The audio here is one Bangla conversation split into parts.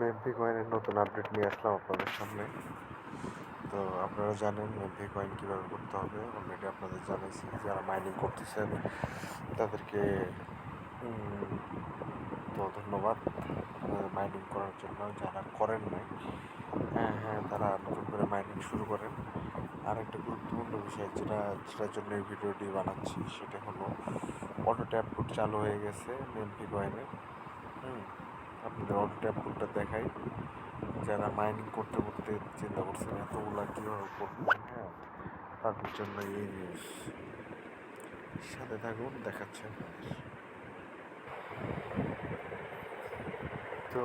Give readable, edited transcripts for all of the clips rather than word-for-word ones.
মেম্পি কয়েনের নতুন আপডেট নিয়ে আসলাম আপনাদের সামনে। তো আপনারা জানেন মেম্পি কয়েন কীভাবে করতে হবে, অলরেডি আপনাদের জানাইছি। যারা মাইনিং করতেছেন তাদেরকে তো ধন্যবাদ মাইনিং করার জন্য। যারা করেন নাই, হ্যাঁ তারা নতুন করে মাইনিং শুরু করেন। আর একটা গুরুত্বপূর্ণ বিষয় যেটার জন্য এই ভিডিওটি বানাচ্ছি, সেটা হলো অটো ট্যাপ কোড চালু হয়ে গেছে মেম্পি কয়েনে। আপনাদের অটো ট্যাপ কোডটা দেখাই। যারা মাইনিং করতে করতে চিন্তা করছেন এতগুলা কীভাবে করবেন, হ্যাঁ তাদের জন্য এই নিউজ। সাথে থাকুন, দেখাচ্ছেন। তো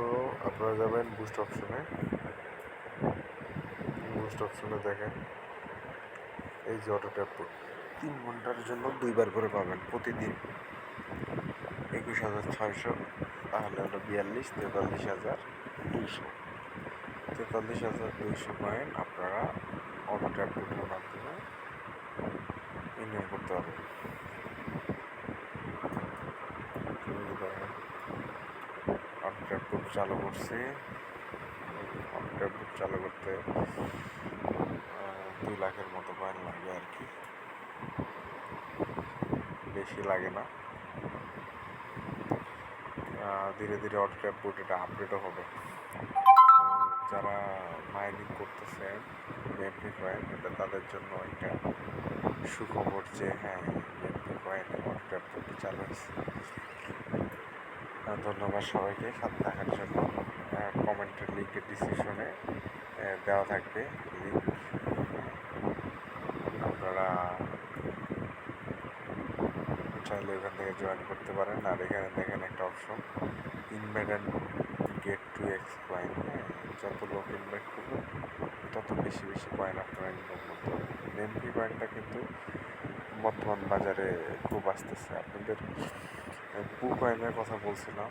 আপনারা যাবেন বুস্ট অপশনে। বুস্ট অপশনে দেখেন এই যে অটো ট্যাপ কোড 3 ঘন্টার জন্য 2বার করে পাবেন প্রতিদিন। 21,600, তাহলে হলো 43,200 কয়েন আপনারা অটো ট্যাপ কোডের মাধ্যমে ইনকাম করতে পারবেন। অটো ট্যাপ কোড চালু করছি। অটো ট্যাপ কোড চালু করতে 2 লাখের মতো কয়েন লাগবে আর কি, বেশি লাগে না। ধীরে ধীরে অটো ট্যাপ কোড এটা আপডেটও হবে। যারা মাইনিং করতেছেন মেম্পি কয়েন, এটা তাদের জন্য একটা সুখবর যে হ্যাঁ মেম্পি কয়েনে অটো ট্যাপ কোড চালু হয়েছে। ধন্যবাদ সবাইকে সাথে থাকার জন্য। কমেন্টের লিঙ্কের ডিসক্রিপশনে দেওয়া থাকবে লিঙ্ক, আপনারা চাইলে এখান থেকে জয়েন করতে পারেন। আর এখানে দেখেন একটা option invite and get two X coin. যত লোক ইনভাইট করবে তত বেশি বেশি কয়েন আপনারা ইনকাম করতে পারবেন। মেম্পি কয়েনটা কিন্তু বর্তমান বাজারে খুব আসতেছে। আপনাদের পু কয়েনের কথা বলছিলাম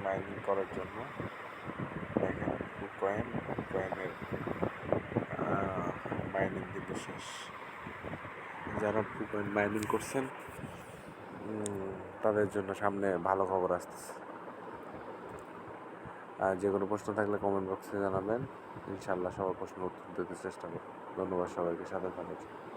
মাইনিং করার জন্য। দেখেন পু কয়েনের মাইনিং কিন্তু শেষ। যারা পু কয়েন মাইনিং করছেন তাদের জন্য সামনে ভালো খবর আসতেছে। আর যে কোনো প্রশ্ন থাকলে কমেন্ট বক্সে জানাবেন, ইনশাআল্লাহ সবার প্রশ্ন উত্তর দিতে চেষ্টা করব। ধন্যবাদ সবাইকে সাথে থাকার জন্য।